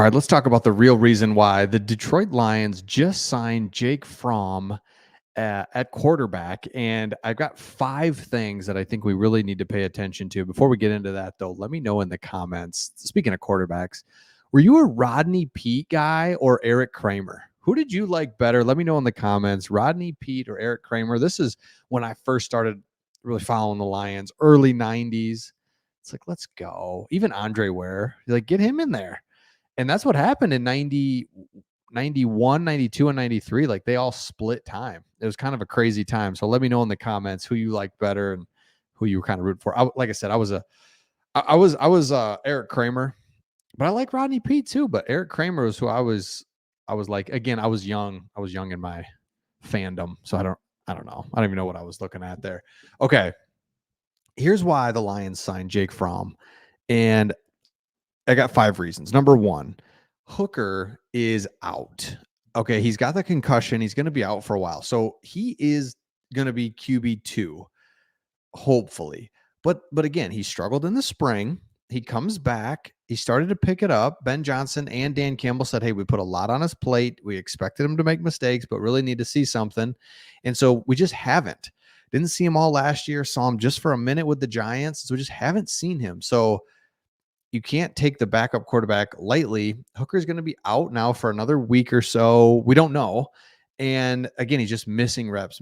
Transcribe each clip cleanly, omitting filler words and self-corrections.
All right, let's talk about the real reason why the Detroit Lions just signed Jake Fromm at quarterback. And I've got 5 things that I think we really need to pay attention to. Before we get into that, though, let me know in the comments. Speaking of quarterbacks, were you a Rodney Peete guy or Eric Kramer? Who did you like better? Let me know in the comments. Rodney Peete or Eric Kramer? This is when I first started really following the Lions, early 90s. It's like, let's go. Even Andre Ware, like, get him in there. And that's what happened in 90, 91, 92, and 93. Like, they all split time. It was kind of a crazy time. So let me know in the comments who you liked better and who you were kind of rooting for. Like I said, I was Eric Kramer, but I like Rodney Peete too. But Eric Kramer was who I was like, again, I was young. I was young in my fandom. So I don't know. I don't even know what I was looking at there. Okay. Here's why the Lions signed Jake Fromm. And I got 5 reasons. Number 1, Hooker is out. Okay, he's got the concussion. He's going to be out for a while. So he is going to be QB2, hopefully. But again, he struggled in the spring. He comes back. He started to pick it up. Ben Johnson and Dan Campbell said, hey, we put a lot on his plate. We expected him to make mistakes, but really need to see something. And so we just haven't. Didn't see him all last year. Saw him just for a minute with the Giants. So we just haven't seen him. So you can't take the backup quarterback lightly. Hooker's going to be out now for another week or so. We don't know. And again, he's just missing reps.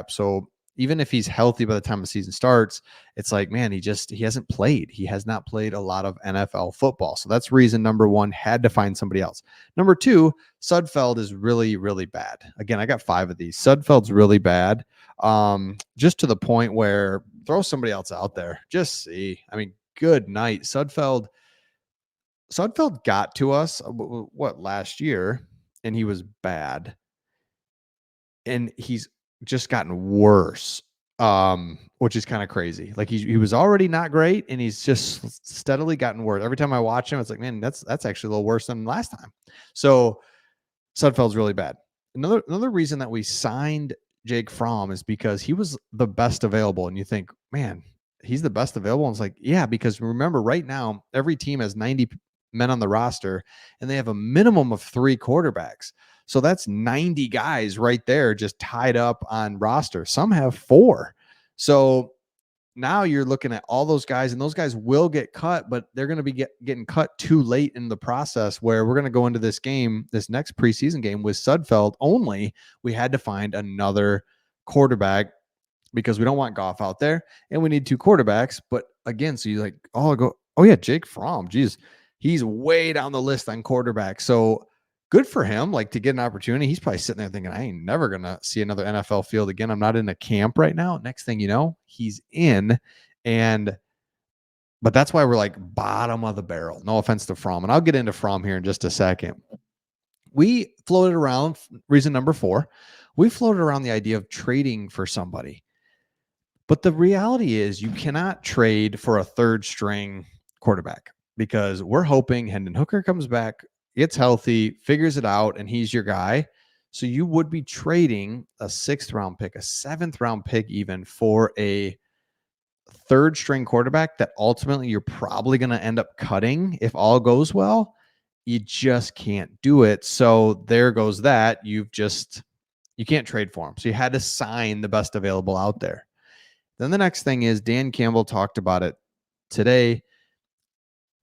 So even if he's healthy by the time the season starts, it's like, man, he hasn't played. He has not played a lot of NFL football. So that's reason number 1, had to find somebody else. Number 2, Sudfeld is really, really bad. Again, I got 5 of these. Sudfeld's really bad. Just to the point where throw somebody else out there. Just see. I mean, good night. Sudfeld got to us last year, and he was bad, and he's just gotten worse, which is kind of crazy. Like, he was already not great, and he's just steadily gotten worse. Every time I watch him, it's like, man, that's actually a little worse than last time. So Sudfeld's really bad. Another reason that we signed Jake Fromm is because he was the best available, and you think, man, he's the best available. And it's like, yeah, because remember, right now every team has 90 men on the roster, and they have a minimum of 3 quarterbacks. So that's 90 guys right there just tied up on roster. Some have 4. So now you're looking at all those guys, and those guys will get cut, but they're going to be getting cut too late in the process, where we're going to go into this next preseason game with Sudfeld only. We had to find another quarterback because we don't want Goff out there, and we need 2 quarterbacks. But again, so you like, oh yeah, Jake Fromm, geez, he's way down the list on quarterback. So good for him, like, to get an opportunity. He's probably sitting there thinking, I ain't never gonna see another NFL field again. I'm not in a camp right now. Next thing you know, he's in. But that's why we're like bottom of the barrel. No offense to Fromm, and I'll get into Fromm here in just a second. We floated around, reason number 4, we floated around the idea of trading for somebody. But the reality is, you cannot trade for a 3rd string quarterback, because we're hoping Hendon Hooker comes back, gets healthy, figures it out, and he's your guy. So you would be trading a 6th round pick, a 7th round pick even, for a 3rd string quarterback that ultimately you're probably going to end up cutting if all goes well. You just can't do it. So there goes that. You can't trade for him. So you had to sign the best available out there. Then the next thing is, Dan Campbell talked about it today.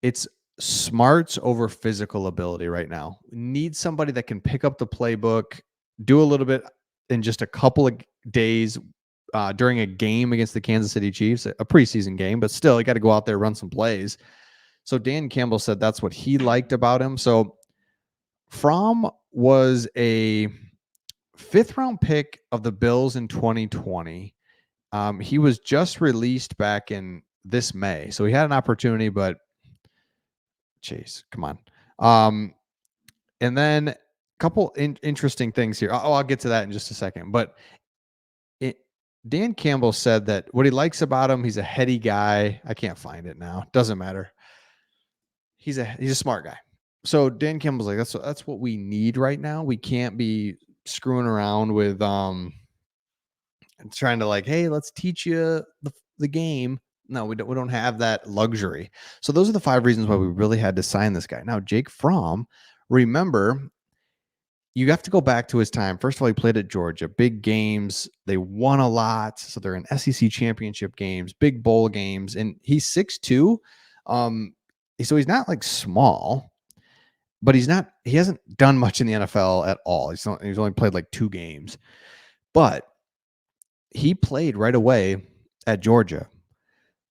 It's smarts over physical ability right now. We need somebody that can pick up the playbook, do a little bit in just a couple of days during a game against the Kansas City Chiefs, a preseason game, but still, you got to go out there, run some plays. So Dan Campbell said that's what he liked about him. So Fromm was a 5th round pick of the Bills in 2020. He was just released back in this May. So he had an opportunity, but jeez, come on. And then a couple interesting things here. I'll get to that in just a second. But Dan Campbell said that what he likes about him, he's a heady guy. I can't find it now. Doesn't matter. He's a smart guy. So Dan Campbell's like, that's what we need right now. We can't be screwing around with trying to, like, hey, let's teach you the game. No, we don't have that luxury. So those are the 5 reasons why we really had to sign this guy. Now, Jake Fromm, remember, you have to go back to his time. First of all, he played at Georgia, big games. They won a lot. So they're in SEC championship games, big bowl games, and he's 6'2". So he's not like small, but he hasn't done much in the NFL at all. He's only played like 2 games. But he played right away at Georgia.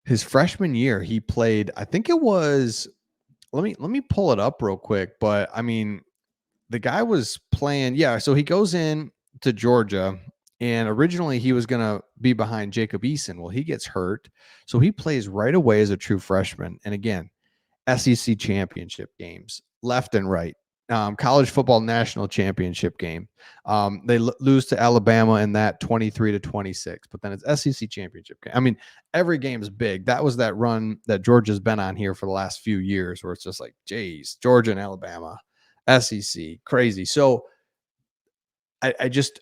His freshman year, he played, I think it was, let me pull it up real quick, but I mean, the guy was playing, yeah, so he goes in to Georgia, and originally he was going to be behind Jacob Eason. Well, he gets hurt, so he plays right away as a true freshman. And again, SEC championship games left and right. College football national championship game. They lose to Alabama in that 23-26, but then it's SEC championship game. I mean, every game is big. That was that run that Georgia's been on here for the last few years, where it's just like, geez, Georgia and Alabama, SEC, crazy. So I just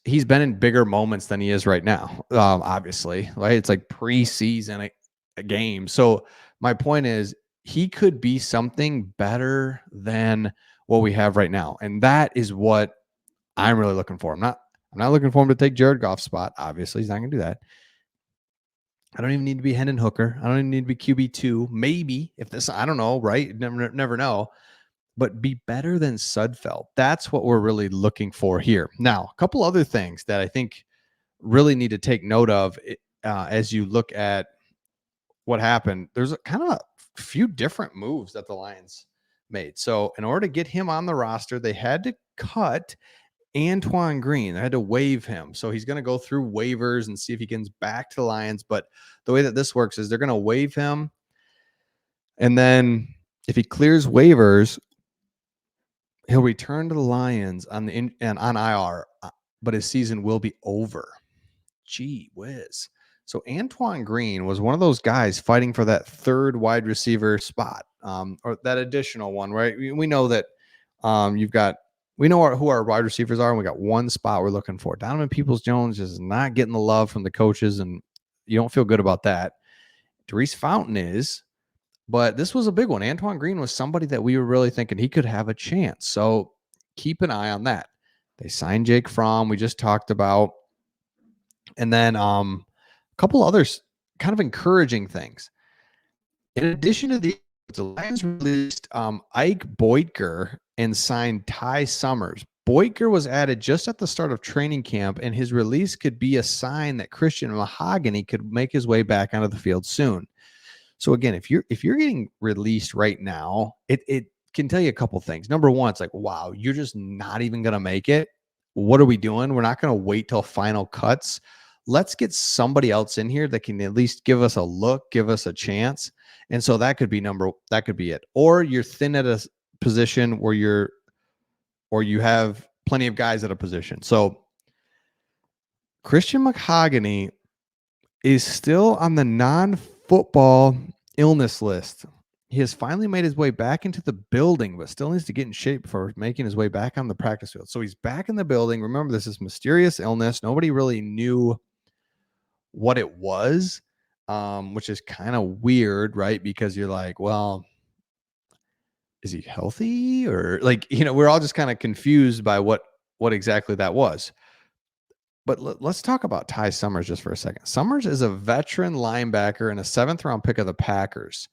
he's been in bigger moments than he is right now. Obviously, right? It's like preseason a game. So my point is, he could be something better than what we have right now, and that is what I'm really looking for. I'm not looking for him to take Jared Goff's spot. Obviously, he's not going to do that. I don't even need to be Hendon Hooker. I don't even need to be QB2. Maybe if this, I don't know, right? Never know. But be better than Sudfeld. That's what we're really looking for here. Now, a couple other things that I think really need to take note of as you look at what happened. There's a kind of a few different moves that the Lions made. So in order to get him on the roster, they had to cut Antoine Green. They had to waive him. So he's going to go through waivers and see if he gets back to the Lions. But the way that this works is they're going to waive him. And then if he clears waivers, he'll return to the Lions on IR, but his season will be over. Gee whiz. So Antoine Green was one of those guys fighting for that third wide receiver spot, or that additional one, right? We know that we know who our wide receivers are, and we got one spot we're looking for. Donovan Peoples-Jones is not getting the love from the coaches, and you don't feel good about that. Therese Fountain is, but this was a big one. Antoine Green was somebody that we were really thinking he could have a chance. So keep an eye on that. They signed Jake Fromm, we just talked about. And then a couple others kind of encouraging things. In addition to the Lions released Ike Boitger and signed Ty Summers. Boitger was added just at the start of training camp, and his release could be a sign that Christian Mahogany could make his way back onto the field soon. So again, if you're getting released right now, it can tell you a couple things. Number one, it's like, wow, you're just not even going to make it. What are we doing? We're not going to wait till final cuts. Let's get somebody else in here that can at least give us a look, give us a chance. And so that could be it. Or you're thin at a position where you have plenty of guys at a position. So Christian Mahogany is still on the non-football illness list. He has finally made his way back into the building, but still needs to get in shape before making his way back on the practice field. So he's back in the building. Remember, this is mysterious illness. Nobody really knew what it was, which is kind of weird, right? Because you're like, well, is he healthy? Or like, we're all just kind of confused by what exactly that was. But let's talk about Ty Summers just for a second. Summers is a veteran linebacker and a 7th-round pick of the Packers.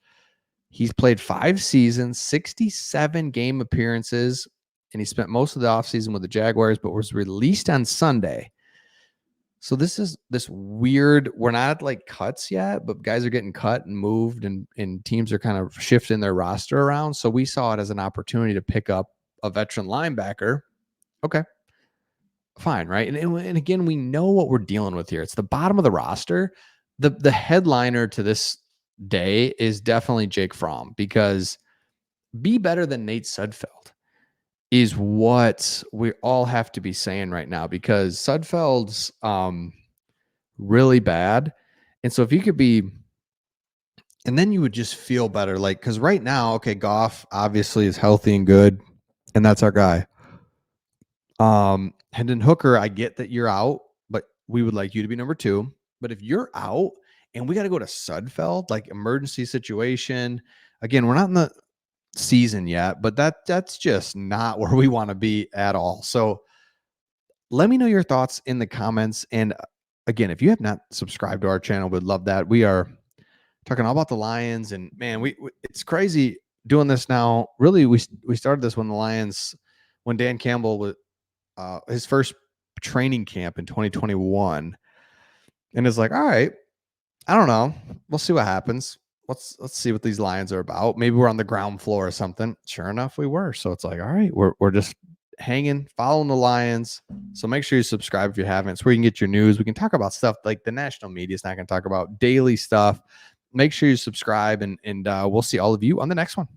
He's played 5 seasons, 67 game appearances, and he spent most of the offseason with the Jaguars, but was released on Sunday. So this is this weird, we're not at like cuts yet, but guys are getting cut and moved, and teams are kind of shifting their roster around. So we saw it as an opportunity to pick up a veteran linebacker. Okay, fine, right? And again, we know what we're dealing with here. It's the bottom of the roster. The headliner to this day is definitely Jake Fromm, because be better than Nate Sudfeld is what we all have to be saying right now, because Sudfeld's really bad. And so if you could be, and then you would just feel better, like, because right now, okay, Goff obviously is healthy and good, and that's our guy. Hendon Hooker, I get that you're out, but we would like you to be number 2. But if you're out and we got to go to Sudfeld, like emergency situation. Again, we're not in the season yet, but that's just not where we want to be at all. So let me know your thoughts in the comments. And again, if you have not subscribed to our channel, we'd love that. We are talking all about the Lions, and man, we it's crazy doing this now. Really, we started this when the Lions, when Dan Campbell was his first training camp in 2021, and it's like, all right, I don't know, we'll see what happens. Let's see what these Lions are about. Maybe we're on the ground floor or something. Sure enough, we were. So it's like, all right, we're just hanging, following the Lions. So make sure you subscribe if you haven't. It's where you can get your news. We can talk about stuff like the national media is not going to talk about daily stuff. Make sure you subscribe, and we'll see all of you on the next one.